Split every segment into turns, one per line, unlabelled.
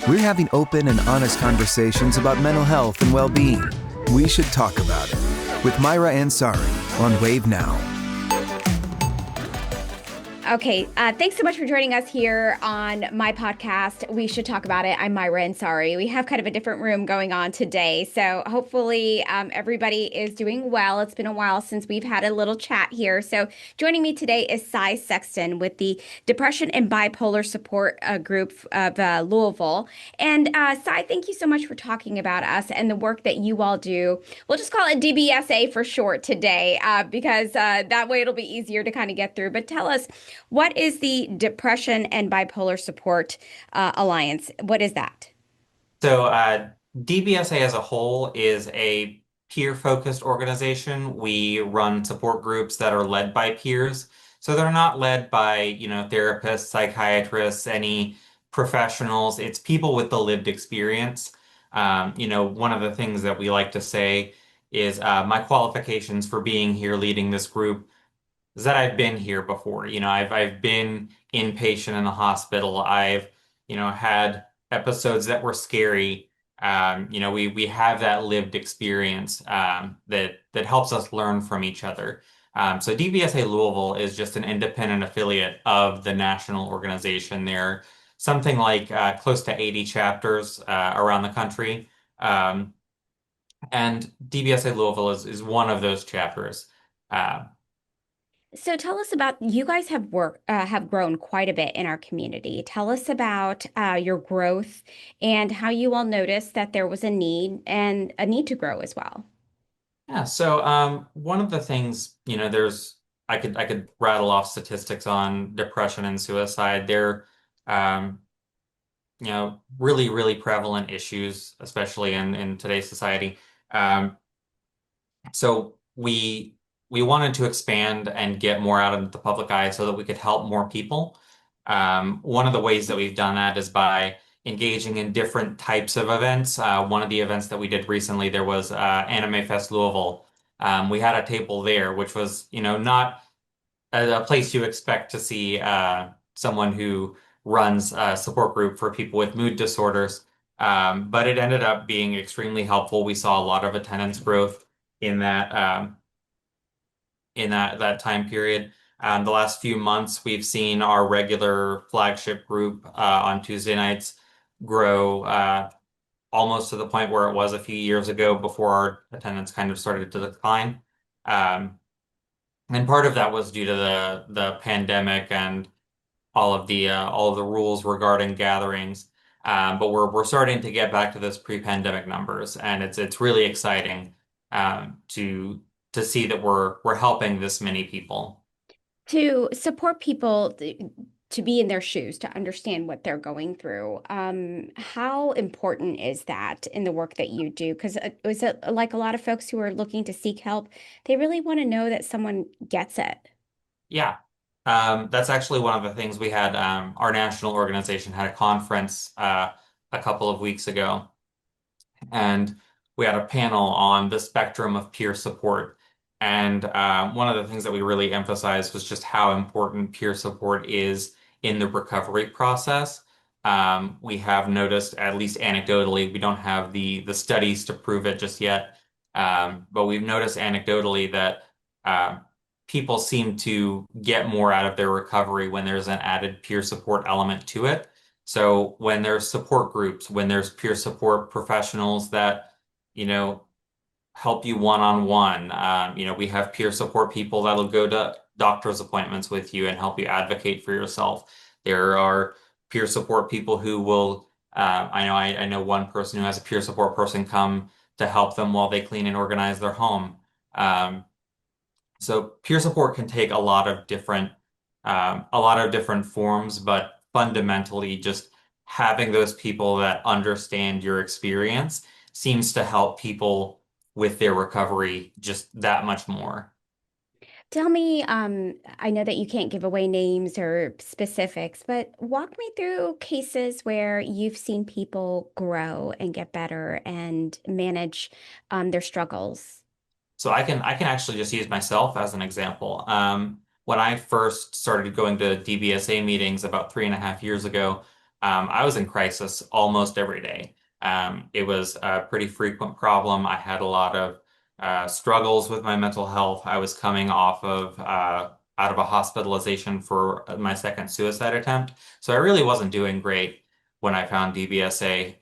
We're having open and honest conversations about mental health and well-being. We should talk about it with Maira Ansari on Wave Now.
Okay, thanks so much for joining us here on my podcast. We should talk about it. I'm Maira Ansari. We have kind of a different room going on today, so hopefully everybody is doing well. It's been a while since we've had a little chat here. So joining me today is Cy Sexton with the Depression and Bipolar Support Group of Louisville. And Cy, thank you so much for talking about us and the work that you all do. We'll just call it DBSA for short today because that way it'll be easier to kind of get through. But tell us, what is the Depression and Bipolar Support Alliance? What is that?
So, DBSA as a whole is a peer-focused organization. We run support groups that are led by peers. So they're not led by, therapists, psychiatrists, any professionals. It's people with the lived experience. One of the things that we like to say is my qualifications for being here leading this group is that I've been here before. I've been inpatient in the hospital. I've, had episodes that were scary. We have that lived experience that helps us learn from each other. So DBSA Louisville is just an independent affiliate of the national organization. There are something like close to 80 chapters around the country. And DBSA Louisville is one of those chapters.
So tell us about, you guys have grown quite a bit in our community. Tell us about your growth and how you all noticed that there was a need and a need to grow as well.
Yeah, so one of the things, I could rattle off statistics on depression and suicide. They're um, really, really prevalent issues, especially in today's society. Um, so we wanted to expand and get more out into the public eye so that we could help more people. One of the ways that we've done that is by engaging in different types of events. One of the events that we did recently, there was Anime Fest Louisville. We had a table there, which was, not a place you expect to see someone who runs a support group for people with mood disorders. But it ended up being extremely helpful. We saw a lot of attendance growth in that time period. The last few months, we've seen our regular flagship group on Tuesday nights grow almost to the point where it was a few years ago before our attendance kind of started to decline. And part of that was due to the pandemic and all of the rules regarding gatherings. But we're starting to get back to those pre-pandemic numbers, and it's really exciting to see that we're helping this many people.
To support people to be in their shoes, to understand what they're going through. How important is that in the work that you do? Because is it like a lot of folks who are looking to seek help, they really want to know that someone gets it.
Yeah. That's actually one of the things we had. Our national organization had a conference a couple of weeks ago, and we had a panel on the spectrum of peer support. And one of the things that we really emphasized was just how important peer support is in the recovery process. We have noticed, at least anecdotally, we don't have the studies to prove it just yet, but we've noticed anecdotally that people seem to get more out of their recovery when there's an added peer support element to it. So when there's support groups, when there's peer support professionals that, help you one-on-one. We have peer support people that'll go to doctor's appointments with you and help you advocate for yourself. There are peer support people who will, I know one person who has a peer support person come to help them while they clean and organize their home. So peer support can take a lot of different forms, but fundamentally just having those people that understand your experience seems to help people with their recovery just that much more.
Tell me, I know that you can't give away names or specifics, but walk me through cases where you've seen people grow and get better and manage their struggles.
So I can actually just use myself as an example. When I first started going to DBSA meetings about 3.5 years ago, I was in crisis almost every day. It was a pretty frequent problem. I had a lot of struggles with my mental health. I was coming off of out of a hospitalization for my second suicide attempt. So I really wasn't doing great when I found DBSA.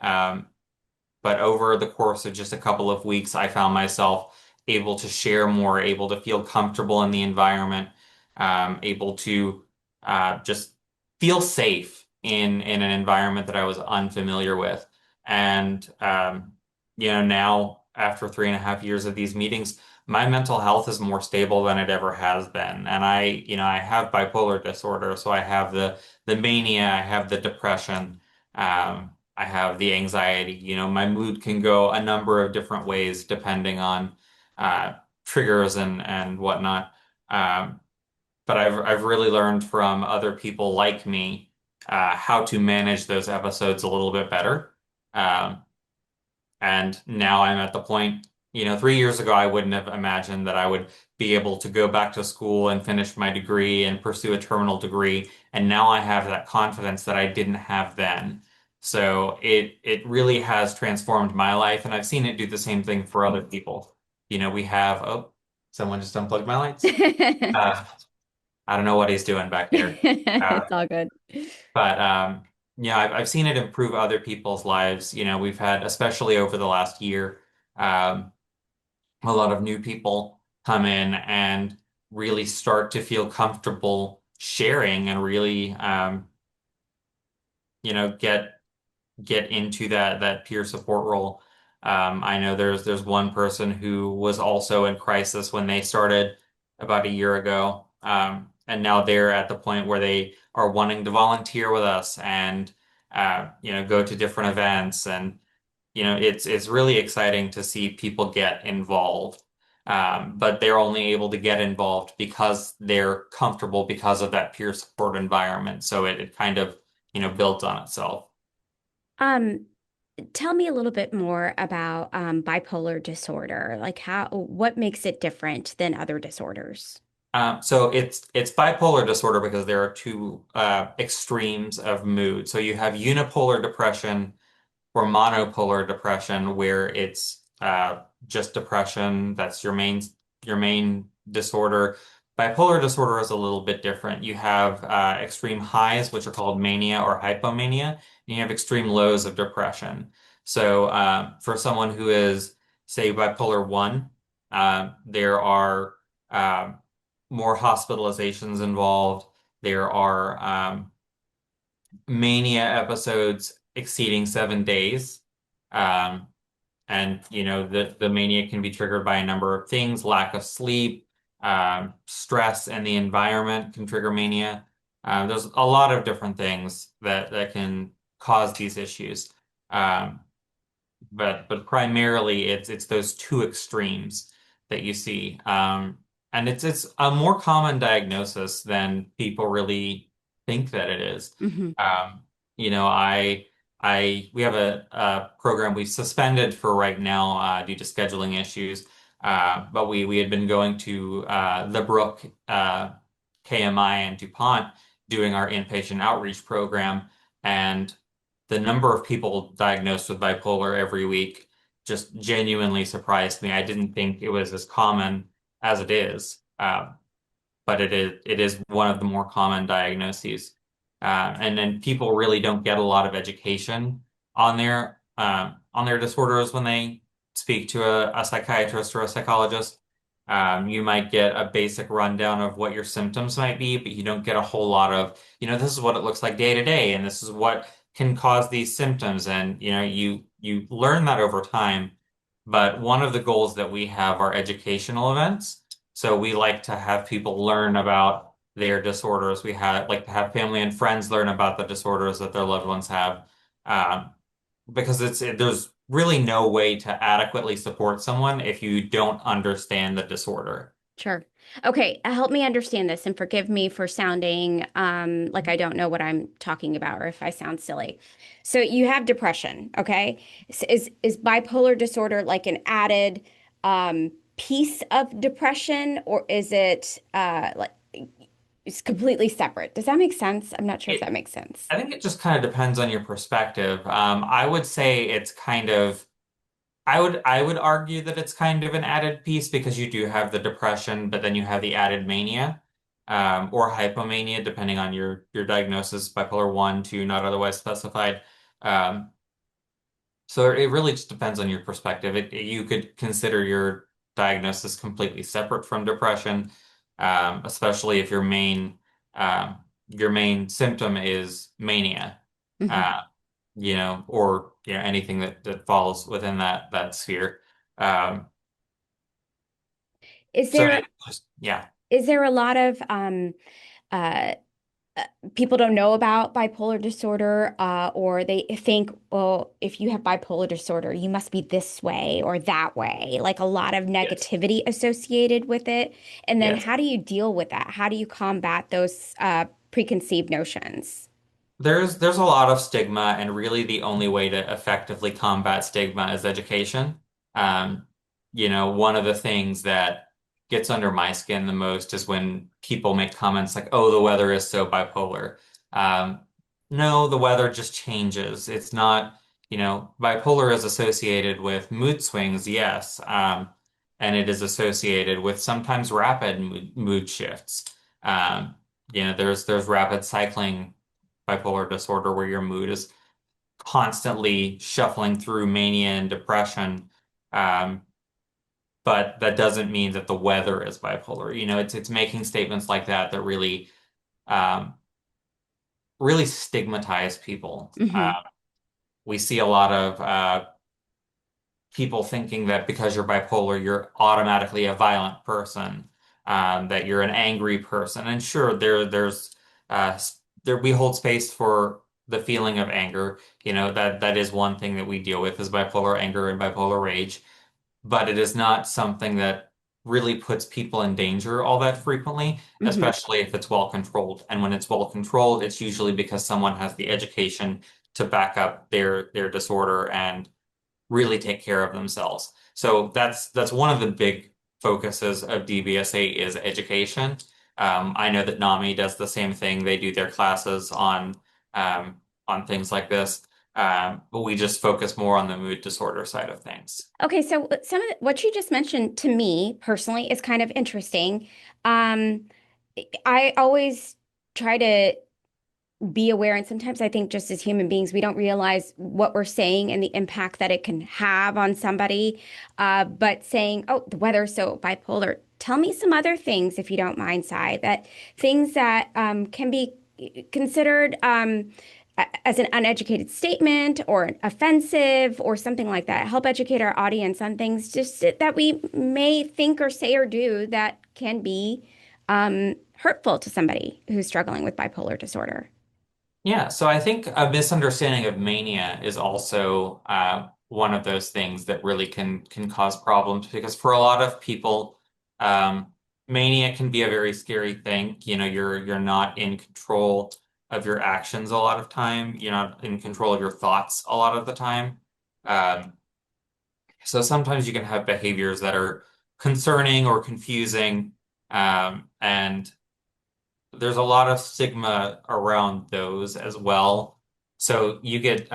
But over the course of just a couple of weeks, I found myself able to share more, able to feel comfortable in the environment, able to just feel safe in an environment that I was unfamiliar with. And now after 3.5 years of these meetings, my mental health is more stable than it ever has been. And I have bipolar disorder, so I have the mania, I have the depression. I have the anxiety. My mood can go a number of different ways depending on uh, triggers and whatnot. Um, but I've really learned from other people like me how to manage those episodes a little bit better. Um, and now I'm at the point, 3 years ago, I wouldn't have imagined that I would be able to go back to school and finish my degree and pursue a terminal degree. And now I have that confidence that I didn't have then. So it really has transformed my life, and I've seen it do the same thing for other people. We have, oh, someone just unplugged my lights. Uh, I don't know what he's doing back there.
It's all good.
But yeah, I've seen it improve other people's lives. We've had, especially over the last year, um, a lot of new people come in and really start to feel comfortable sharing and really, get into that peer support role. I know there's one person who was also in crisis when they started about a year ago, and now they're at the point where they are wanting to volunteer with us and go to different events, and it's really exciting to see people get involved. But they're only able to get involved because they're comfortable because of that peer support environment. So it kind of builds on itself.
Um, Tell me a little bit more about bipolar disorder. Like what makes it different than other disorders?
So it's bipolar disorder because there are two extremes of mood. So you have unipolar depression or monopolar depression, where it's just depression. That's your main disorder. Bipolar disorder is a little bit different. You have extreme highs, which are called mania or hypomania, and you have extreme lows of depression. So for someone who is, say, bipolar 1, there are um, more hospitalizations involved. There are mania episodes exceeding 7 days. Um, and the mania can be triggered by a number of things: lack of sleep, stress, and the environment can trigger mania. There's a lot of different things that can cause these issues. Um, but primarily it's those two extremes that you see. And it's a more common diagnosis than people really think that it is.
Hmm.
Um, we have a program we suspended for right now due to scheduling issues. But we had been going to the Brook, KMI, and DuPont doing our inpatient outreach program, and the number of people diagnosed with bipolar every week just genuinely surprised me. I didn't think it was as common as it is, but it is one of the more common diagnoses. And then people really don't get a lot of education on their disorders when they speak to a psychiatrist or a psychologist. You might get a basic rundown of what your symptoms might be, but you don't get a whole lot of, this is what it looks like day to day, and this is what can cause these symptoms. And you learn that over time. But one of the goals that we have are educational events. So we like to have people learn about their disorders. We like to have family and friends learn about the disorders that their loved ones have. Um, because there's really no way to adequately support someone if you don't understand the disorder.
Sure. Okay, help me understand this and forgive me for sounding like I don't know what I'm talking about or if I sound silly. So you have depression, okay? Is bipolar disorder like an added piece of depression, or is it like it's completely separate. Does that make sense? I'm not sure if
It,
that makes sense.
I think it just kind of depends on your perspective. I would say it's kind of I would argue that it's kind of an added piece because you do have the depression, but then you have the added mania, or hypomania, depending on your diagnosis, bipolar 1, 2, not otherwise specified. Um, so it really just depends on your perspective. You could consider your diagnosis completely separate from depression, especially if your main symptom is mania.
Hmm.
Uh, or anything that falls within that sphere. Um,
Is
so
there
it just yeah.
is there a lot of uh, people don't know about bipolar disorder, or they think, well, if you have bipolar disorder, you must be this way or that way, like a lot of
Yes.
negativity associated with it. And then
Yes.
how do you deal with that? How do you combat those preconceived notions?
There's a lot of stigma, and really the only way to effectively combat stigma is education. Um, one of the things that gets under my skin the most is when people make comments like, "Oh, the weather is so bipolar." Um, no, the weather just changes. It's not, bipolar is associated with mood swings, yes, and it is associated with sometimes rapid mood shifts. Um, there's rapid cycling bipolar disorder where your mood is constantly shuffling through mania and depression. Um, but that doesn't mean that the weather is bipolar. It's making statements like that that um, really stigmatize people.
Hmm.
We see a lot of people thinking that because you're bipolar, you're automatically a violent person, that you're an angry person. And sure, uh, we hold space for the feeling of anger. That is one thing that we deal with is bipolar anger and bipolar rage, but it is not something that really puts people in danger all that frequently,
Hmm.
especially if it's well controlled. And when it's well controlled, it's usually because someone has the education to back up their disorder and really take care of themselves. So that's one of the big focuses of DBSA is education. I know that NAMI does the same thing. They do their classes on things like this, but we just focus more on the mood disorder side of things.
Okay, so some of what you just mentioned to me personally is kind of interesting. Um, I always try to be aware. And sometimes I think just as human beings, we don't realize what we're saying and the impact that it can have on somebody. But saying, oh, the weather's so bipolar, tell me some other things, if you don't mind, Cy, that things that can be considered as an uneducated statement or offensive or something like that. Help educate our audience on things just that we may think or say or do that can be hurtful to somebody who's struggling with bipolar disorder.
Yeah, so I think a misunderstanding of mania is also one of those things that really can cause problems because for a lot of people, mania can be a very scary thing. You're not in control of your actions a lot of time. You're not in control of your thoughts a lot of the time. Um, so sometimes you can have behaviors that are concerning or confusing, and there's a lot of stigma around those as well. So you get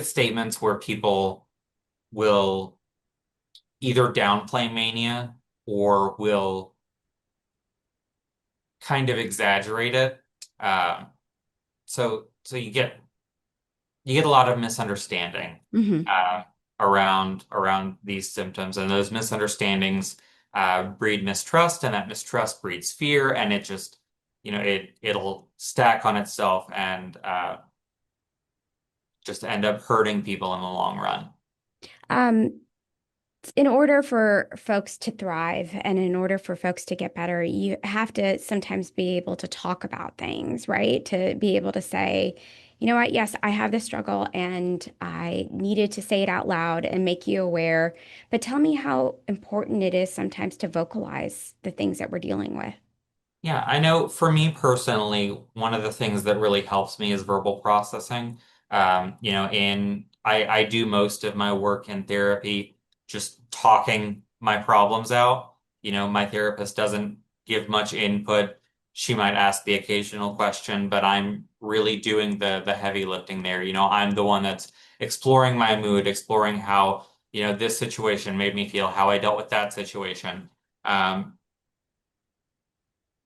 statements where people will either downplay mania or will kind of exaggerate it. Um, so you get a lot of misunderstanding
Hmm.
uh, around these symptoms, and those misunderstandings breed mistrust, and that mistrust breeds fear, and it just it'll stack on itself and just end up hurting people in the long run.
Um, in order for folks to thrive and in order for folks to get better, you have to sometimes be able to talk about things, right? To be able to say, you know what, yes, I have this struggle and I needed to say it out loud and make you aware. But tell me how important it is sometimes to vocalize the things that we're dealing with.
Yeah, I know for me personally, one of the things that really helps me is verbal processing. I do most of my work in therapy just talking my problems out. My therapist doesn't give much input. She might ask the occasional question, but I'm really doing the heavy lifting there. I'm the one that's exploring my mood, exploring how, this situation made me feel, how I dealt with that situation. Um,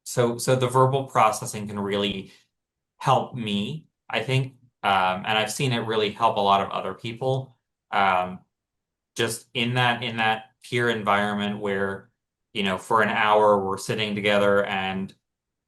so the verbal processing can really help me, I think, and I've seen it really help a lot of other people. Um, just in that peer environment where, for an hour we're sitting together and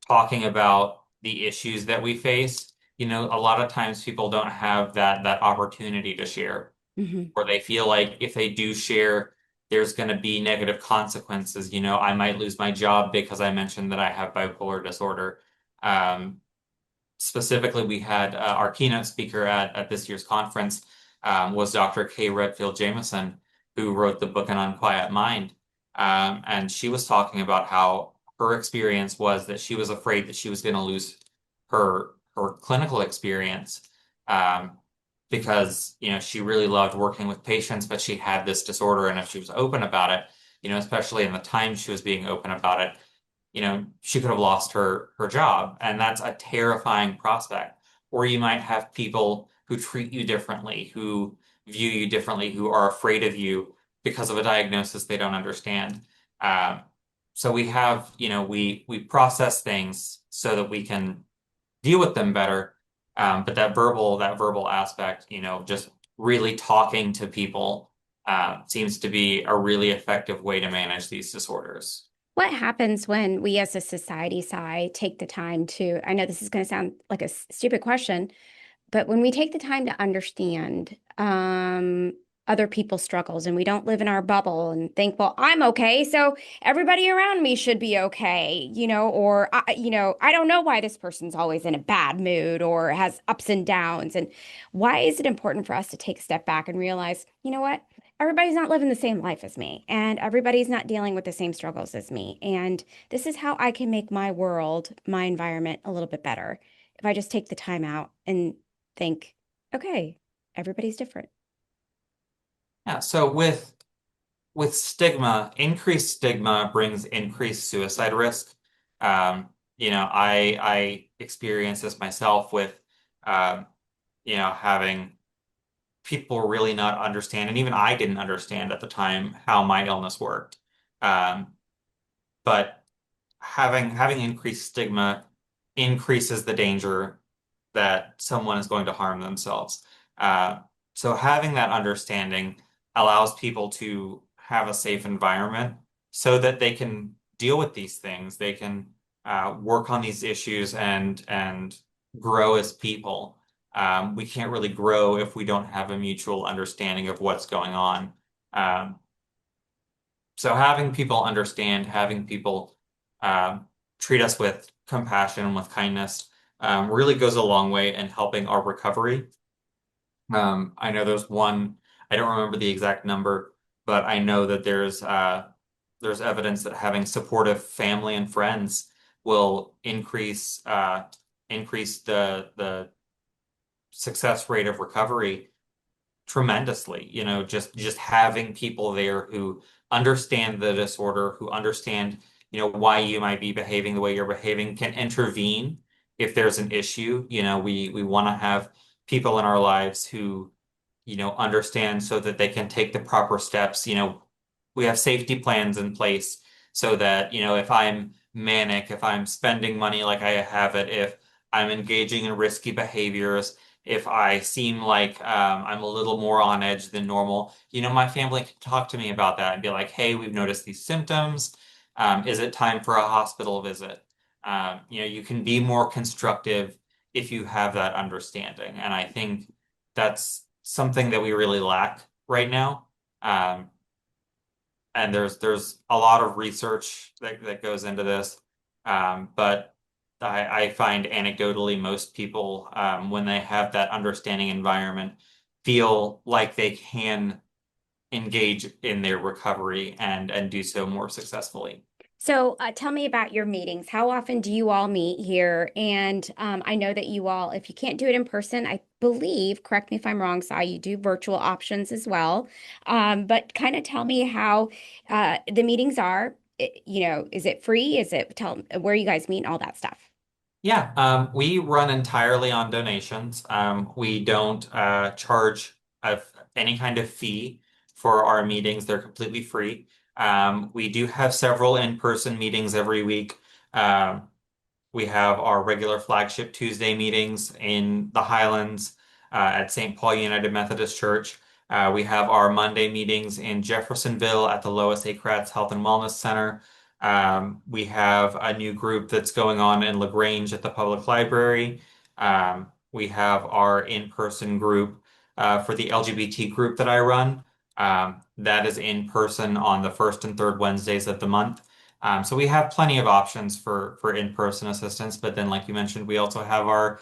talking about the issues that we face. A lot of times people don't have that opportunity to share,
Hmm.
or they feel like if they do share, there's going to be negative consequences. I might lose my job because I mentioned that I have bipolar disorder. Um, Specifically, we had our keynote speaker at this year's conference was Dr. Kay Redfield Jamison, who wrote the book An Unquiet Mind. And she was talking about how her experience was that she was afraid that she was going to lose her clinical experience um, because she really loved working with patients, but she had this disorder, and if she was open about it, especially in the time she was being open about it, she could have lost her job, and that's a terrifying prospect. Or you might have people who treat you differently, who view you differently, who are afraid of you because of a diagnosis they don't understand. Um, so we process things so that we can deal with them better. But that verbal aspect, just really talking to people, seems to be a really effective way to manage these disorders.
What happens when we as a society, Cy, take the time to, I know this is going to sound like a stupid question, but when we take the time to understand other people's struggles and we don't live in our bubble and think, well, I'm okay, so everybody around me should be okay, or I don't know why this person's always in a bad mood or has ups and downs. And why is it important for us to take a step back and realize, you know what? Everybody's not living the same life as me, and everybody's not dealing with the same struggles as me. And this is how I can make my world, my environment a little bit better. If I just take the time out and think, okay, everybody's different.
Yeah, so with stigma, increased stigma brings increased suicide risk. I experienced this myself with um, having people really not understand, and even I didn't understand at the time how my illness worked. Um, but having increased stigma increases the danger that someone is going to harm themselves. Uh, so having that understanding allows people to have a safe environment so that they can deal with these things. They can work on these issues and grow as people. We can't really grow if we don't have a mutual understanding of what's going on. Um, so having people understand, having people um, treat us with compassion, with kindness, really goes a long way in helping our recovery. I know there's one, I don't remember the exact number, but I know that there's evidence that having supportive family and friends will increase the success rate of recovery tremendously. Just having people there who understand the disorder, who understand, why you might be behaving the way you're behaving, can intervene if there's an issue. We want to have people in our lives who, understand so that they can take the proper steps. We have safety plans in place so that, if I'm manic, if I'm spending money like I have it, if I'm engaging in risky behaviors, if I seem like I'm a little more on edge than normal, my family can talk to me about that and be like, hey, we've noticed these symptoms. Is it time for a hospital visit? You can be more constructive if you have that understanding. And I think that's something that we really lack right now. Um, and there's a lot of research that goes into this. But I find anecdotally most people, when they have that understanding environment, feel like they can engage in their recovery and do so more successfully.
So tell me about your meetings. How often do you all meet here? And I know that you all, if you can't do it in person, I believe, correct me if I'm wrong, Sai, you do virtual options as well. But kind of tell me how the meetings are. is it free? Tell where you guys meet and all that stuff.
Yeah, we run entirely on donations. We don't charge any kind of fee for our meetings. They're completely free. We do have several in-person meetings every week. Um, we have our regular flagship Tuesday meetings in the Highlands at St. Paul United Methodist Church. We have our Monday meetings in Jeffersonville at the Lois A. Kratz Health and Wellness Center. We have a new group that's going on in LaGrange at the public library. We have our in-person group for the LGBT group that I run. That is in person on the first and third Wednesdays of the month. So we have plenty of options for in-person assistance, but then, like you mentioned, we also have our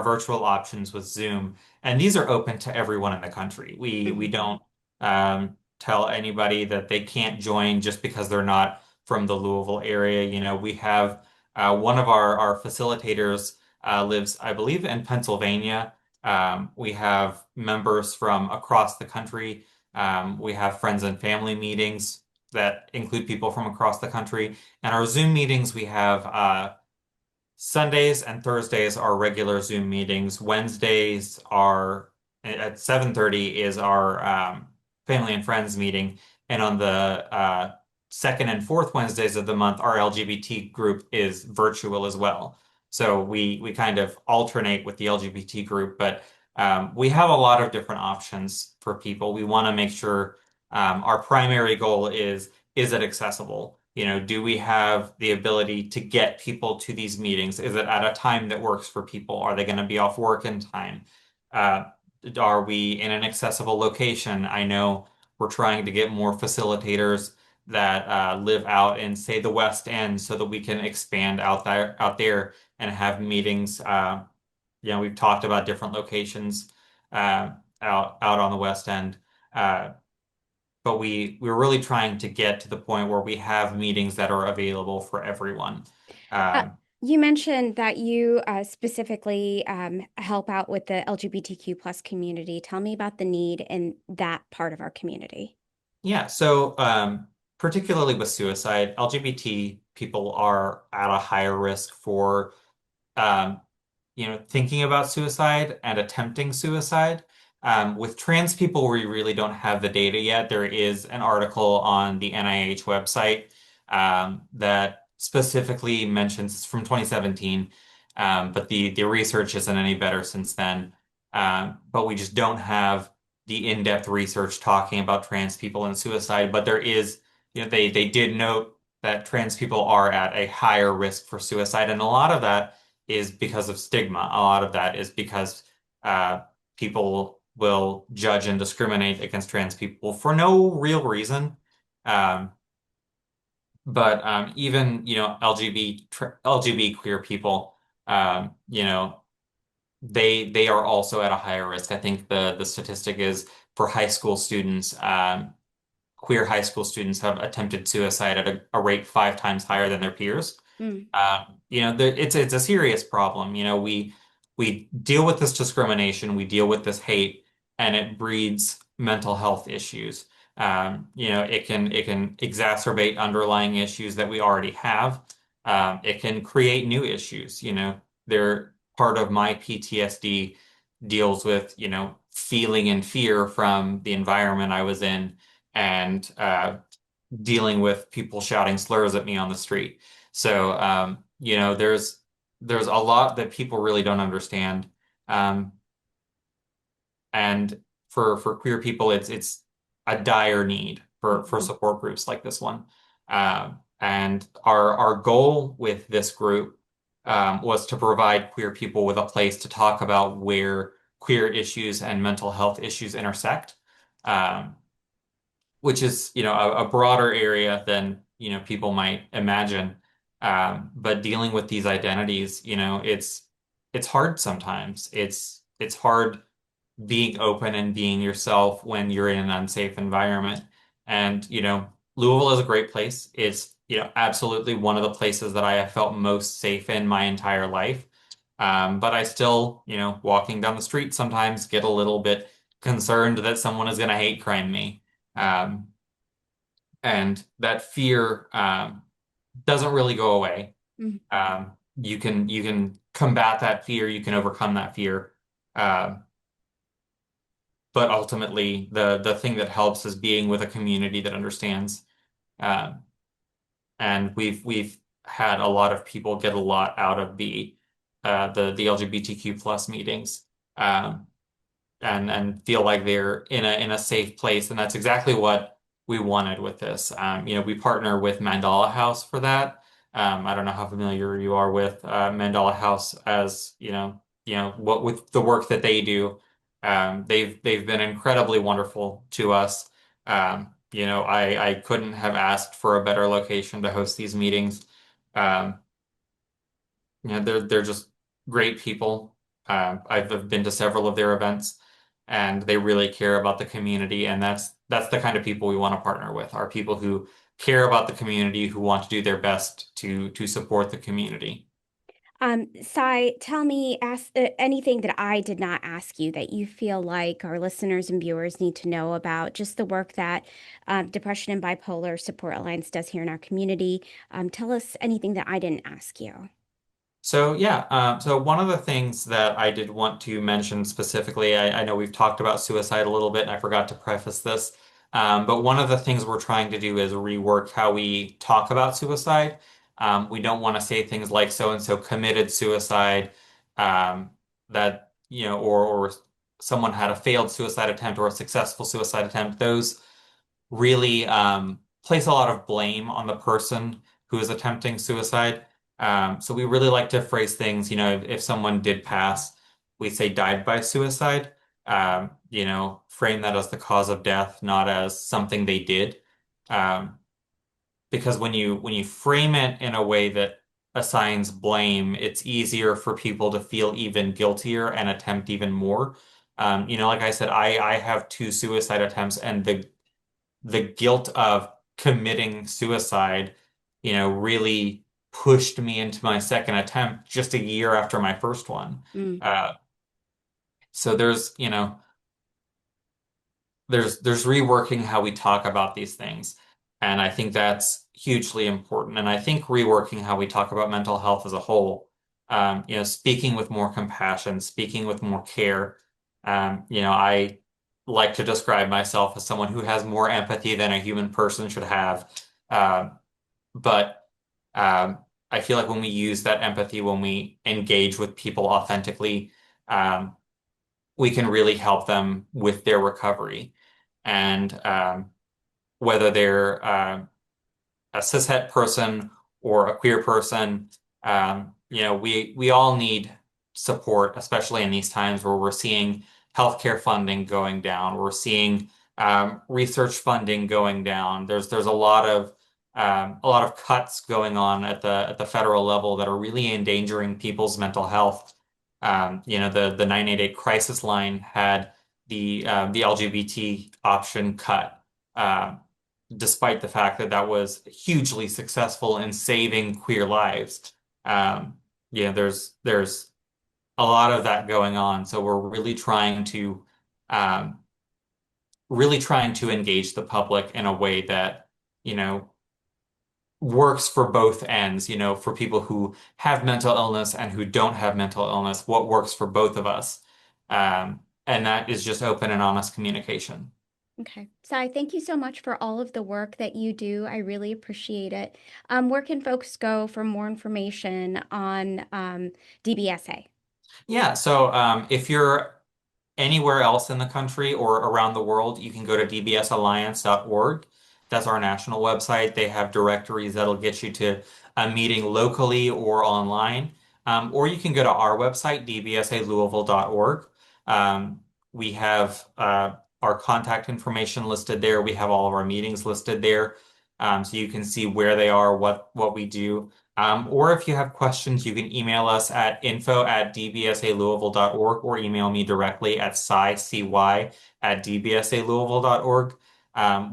virtual options with Zoom, and these are open to everyone in the country. We don't tell anybody that they can't join just because they're not from the Louisville area. We have one of our facilitators lives, I believe, in Pennsylvania. We have members from across the country. We have friends and family meetings that include people from across the country. And our Zoom meetings, we have Sundays and Thursdays are regular Zoom meetings. Wednesdays are at 7:30 is our family and friends meeting. And on the second and fourth Wednesdays of the month, our LGBT group is virtual as well. So we kind of alternate with the LGBT group, but we have a lot of different options for people. We want to make sure our primary goal is it accessible? Do we have the ability to get people to these meetings? Is it at a time that works for people? Are they going to be off work in time? Uh, are we in an accessible location? I know we're trying to get more facilitators that live out in, say, the West End, so that we can expand out there and have meetings. We've talked about different locations out on the West End. But we're really trying to get to the point where we have meetings that are available for everyone.
Uh,
Um,
you mentioned that you specifically help out with the LGBTQ plus community. Tell me about the need in that part of our community.
yeah, so particularly with suicide, LGBT people are at a higher risk for um, thinking about suicide and attempting suicide. With trans people, we really don't have the data yet. There is an article on the NIH website that specifically mentions, it's from 2017, but the research isn't any better since then. But we just don't have the in-depth research talking about trans people and suicide. But there is, they did note that trans people are at a higher risk for suicide, and a lot of that is because of stigma. A lot of that is because people will judge and discriminate against trans people for no real reason. Um, but even LGBT queer people, they are also at a higher risk. I think the statistic is for high school students. Queer high school students have attempted suicide at a rate 5 times higher than their peers.
Mm.
It's a serious problem. We deal with this discrimination, we deal with this hate, and it breeds mental health issues. It can exacerbate underlying issues that we already have. It can create new issues. They're part of my PTSD deals with, feeling in fear from the environment I was in and dealing with people shouting slurs at me on the street. So, there's a lot that people really don't understand. Um, and for queer people, it's a dire need for support groups like this one. And our goal with this group was to provide queer people with a place to talk about where queer issues and mental health issues intersect. Which is, a broader area than, people might imagine. But dealing with these identities, it's hard sometimes. It's hard being open and being yourself when you're in an unsafe environment. And, Louisville is a great place. It's, absolutely one of the places that I have felt most safe in my entire life. But I still, walking down the street sometimes get a little bit concerned that someone is going to hate crime me. Um, And that fear doesn't really go away.
Mhm.
You can combat that fear, you can overcome that fear. Um, but ultimately, the thing that helps is being with a community that understands. Um, and we've had a lot of people get a lot out of the LGBTQ plus meetings, um, and feel like they're in a safe place, and that's exactly what we wanted with this. We partner with Mandala House for that. I don't know how familiar you are with Mandala House, as what with the work that they do. They've been incredibly wonderful to us. I couldn't have asked for a better location to host these meetings. Um, they're just great people. I've been to several of their events, and they really care about the community, and that's the kind of people we want to partner with, are people who care about the community, who want to do their best to support the community.
Cy, tell me, ask anything that I did not ask you that you feel like our listeners and viewers need to know about just the work that Depression and Bipolar Support Alliance does here in our community. Tell us anything that I didn't ask you.
So yeah, so one of the things that I did want to mention specifically, I know we've talked about suicide a little bit, and I forgot to preface this, but one of the things we're trying to do is rework how we talk about suicide. We don't want to say things like so and so committed suicide, that or someone had a failed suicide attempt or a successful suicide attempt. Those really place a lot of blame on the person who is attempting suicide. So we really like to phrase things, if someone did pass, we say died by suicide. Frame that as the cause of death, not as something they did. Um, because when you frame it in a way that assigns blame, it's easier for people to feel even guiltier and attempt even more. Like I said, I have two suicide attempts, and the guilt of committing suicide, really pushed me into my second attempt just a year after my first one.
Mm.
Uh, so there's reworking how we talk about these things. And I think that's hugely important. And I think reworking how we talk about mental health as a whole, speaking with more compassion, speaking with more care. I like to describe myself as someone who has more empathy than a human person should have. Um, but I feel like when we use that empathy, when we engage with people authentically, um, we can really help them with their recovery. And whether they're a cishet person or a queer person, we all need support, especially in these times where we're seeing healthcare funding going down. We're seeing research funding going down. There's a lot of cuts going on at the federal level that are really endangering people's mental health. The 988 crisis line had the LGBT option cut. Despite the fact that that was hugely successful in saving queer lives. Um, there's a lot of that going on. So we're um, really trying to engage the public in a way that, you know, works for both ends, for people who have mental illness and who don't have mental illness, what works for both of us. And that is just open and honest communication.
Okay. Cy, thank you so much for all of the work that you do. I really appreciate it. Where can folks go for more information on DBSA?
Yeah, so if you're anywhere else in the country or around the world, you can go to dbsalliance.org. That's our national website. They have directories that'll get you to a meeting locally or online. Or you can go to our website, dbsalouisville.org. We have our contact information listed there. We have all of our meetings listed there. So you can see where they are, what we do. Or if you have questions, you can email us at info@dbsalouisville.org or email me directly at cy@dbsalouisville.org.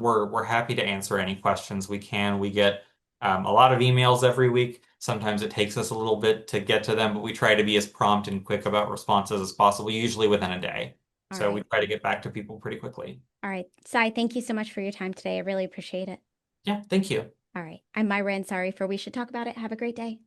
We're happy to answer any questions we can. We get a lot of emails every week. Sometimes it takes us a little bit to get to them, but we try to be as prompt and quick about responses as possible, usually within a day.
All
So we
right.
try to get back to people pretty quickly.
All right. Cy, thank you so much for your time today. I really appreciate it.
Yeah, thank you.
All right. I'm Myra Ansari for We Should Talk About It. Have a great day.